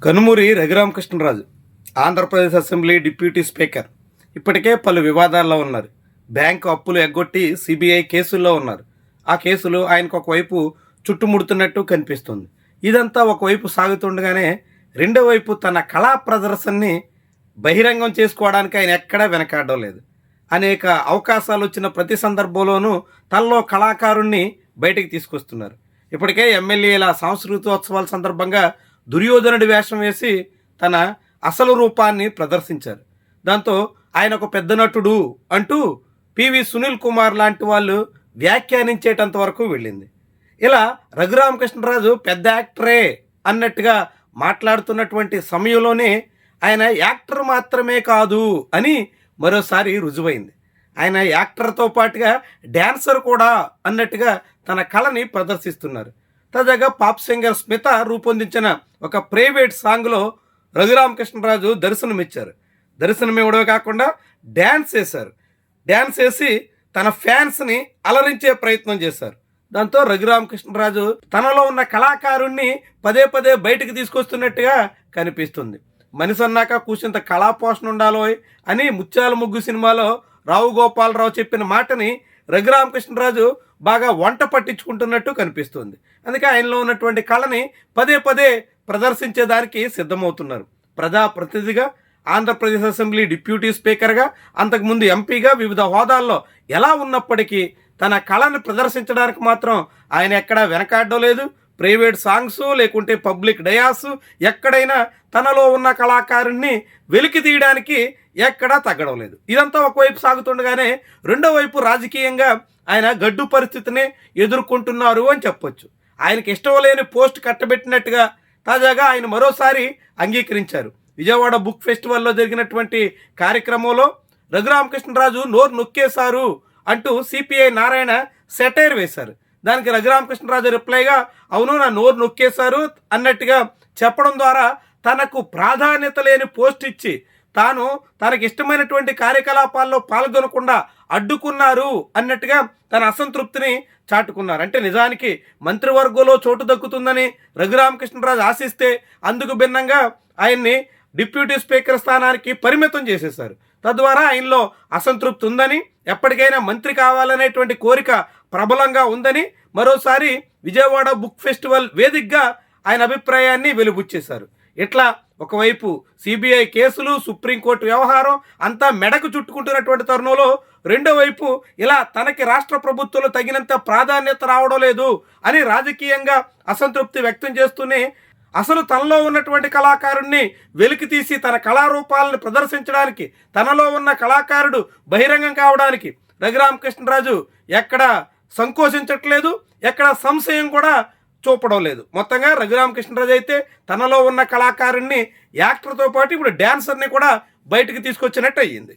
Kanumuri Raghuramakrishnaraju Andhra Pradesh assembly deputy speaker ఇప్పటికే పలు వివాదాల్లో ఉన్నారు. బ్యాంకు అప్పులు ఎగ్గొట్టి సిబిఐ కేసుల్లో ఉన్నారు. ఆ కేసులు ఆయనకు ఒకవైపు చుట్టుముడుతున్నట్టు కనిపిస్తుంది. ఇదంతా ఒకవైపు సాగుతుండగానే రెండో వైపు తన కళా ప్రదర్శనని బహిరంగం చేసుకోవడానికి ఆయన ఎక్కడా వెనకాడడం లేదు. అనేక అవకాశాలు వచ్చిన ప్రతి సందర్భంలోనూ తనలో కళాకారుణ్ణి బయటికి తీసుకొస్తున్నారు. ఇప్పటికే ఎమ్మెల్యేల సాంస్కృతికోత్సవాల సందర్భంగా దుర్యోధనుడి వేషం వేసి తన అసలు రూపాన్ని ప్రదర్శించారు. దాంతో ఆయన ఒక పెద్ద నటుడు అంటూ పివి సునీల్ కుమార్ లాంటి వాళ్ళు వ్యాఖ్యానించేటంత వరకు వెళ్ళింది. ఇలా రఘురామకృష్ణరాజు పెద్ద యాక్టరే అన్నట్టుగా మాట్లాడుతున్నటువంటి సమయంలోనే ఆయన యాక్టర్ మాత్రమే కాదు అని మరోసారి రుజువైంది. ఆయన యాక్టర్తో పాటుగా డ్యాన్సర్ కూడా అన్నట్టుగా తన కళని ప్రదర్శిస్తున్నారు. తాజాగా పాప్ సింగర్ స్మిత రూపొందించిన ఒక ప్రైవేట్ సాంగ్లో రఘురామకృష్ణరాజు దర్శనమిచ్చారు. దర్శనమివ్వడమే కాకుండా డ్యాన్స్ చేశారు. డ్యాన్స్ వేసి తన ఫ్యాన్స్ని అలరించే ప్రయత్నం చేశారు. దాంతో రఘురామకృష్ణరాజు తనలో ఉన్న కళాకారుణ్ణి పదే పదే బయటకు తీసుకొస్తున్నట్టుగా కనిపిస్తుంది. మనిషి అన్నాక కూర్చుంత కళాపోషణ ఉండాలో అని ముత్యాల ముగ్గు సినిమాలో రావు గోపాలరావు చెప్పిన మాటని రఘురామకృష్ణరాజు బాగా వంట పట్టించుకుంటున్నట్టు కనిపిస్తుంది. అందుకే ఆయనలో ఉన్నటువంటి కళని పదే పదే ప్రదర్శించేదానికి సిద్ధమవుతున్నారు. ప్రజాప్రతినిధిగా, ఆంధ్రప్రదేశ్ అసెంబ్లీ డిప్యూటీ స్పీకర్గా, అంతకుముందు ఎంపీగా వివిధ హోదాల్లో ఎలా ఉన్నప్పటికీ తన కళను ప్రదర్శించడానికి మాత్రం ఆయన ఎక్కడా వెనకాడడం లేదు. ప్రైవేట్ సాంగ్స్ లేకుంటే పబ్లిక్ డయాస్ ఎక్కడైనా తనలో ఉన్న కళాకారుణ్ణి వెలికి తీయడానికి ఎక్కడా తగ్గడం లేదు. ఇదంతా ఒకవైపు సాగుతుండగానే రెండో వైపు రాజకీయంగా ఆయన గడ్డు పరిస్థితిని ఎదుర్కొంటున్నారు అని చెప్పొచ్చు. ఆయనకి ఇష్టం లేని పోస్ట్ కట్టబెట్టినట్టుగా తాజాగా ఆయన మరోసారి అంగీకరించారు. విజయవాడ బుక్ ఫెస్టివల్లో జరిగినటువంటి కార్యక్రమంలో రఘురామకృష్ణరాజు నోరు నొక్కేశారు అంటూ సిపిఐ నారాయణ సెటైర్ వేశారు. దానికి రఘురామకృష్ణరాజు రిప్లైగా అవును నా నోరు నొక్కేశారు అన్నట్టుగా చెప్పడం ద్వారా తనకు ప్రాధాన్యత లేని పోస్ట్ ఇచ్చి తనకి ఇష్టమైనటువంటి కార్యకలాపాల్లో పాల్గొనకుండా అడ్డుకున్నారు అన్నట్టుగా తన అసంతృప్తిని చాటుకున్నారు. అంటే నిజానికి మంత్రివర్గంలో చోటు దక్కుతుందని రఘురామకృష్ణరాజు ఆశిస్తే అందుకు భిన్నంగా ఆయన్ని డిప్యూటీ స్పీకర్ స్థానానికి పరిమితం చేసేశారు. తద్వారా ఆయనలో అసంతృప్తి ఉందని, ఎప్పటికైనా మంత్రి కావాలనేటువంటి కోరిక ప్రబలంగా ఉందని మరోసారి విజయవాడ బుక్ ఫెస్టివల్ వేదికగా ఆయన అభిప్రాయాన్ని వెలుబుచ్చేశారు. ఇట్లా ఒకవైపు సిబిఐ కేసులు, సుప్రీంకోర్టు వ్యవహారం అంతా మెడకు చుట్టుకుంటున్నటువంటి తరుణంలో రెండో వైపు ఇలా తనకి రాష్ట్ర ప్రభుత్వంలో తగినంత ప్రాధాన్యత రావడం లేదు అని రాజకీయంగా అసంతృప్తి వ్యక్తం చేస్తూనే అసలు తనలో ఉన్నటువంటి కళాకారుణ్ణి వెలికి తీసి తన కళారూపాలను ప్రదర్శించడానికి, తనలో ఉన్న కళాకారుడు బహిరంగం కావడానికి రఘురామకృష్ణరాజు ఎక్కడ సంకోచించట్లేదు, ఎక్కడ సంశయం కూడా చూపడం లేదు. మొత్తంగా రఘురామకృష్ణరాజు అయితే తనలో ఉన్న కళాకారుణ్ణి యాక్టర్తో పాటు ఇప్పుడు డ్యాన్సర్ని కూడా బయటకు తీసుకొచ్చినట్టు అయ్యింది.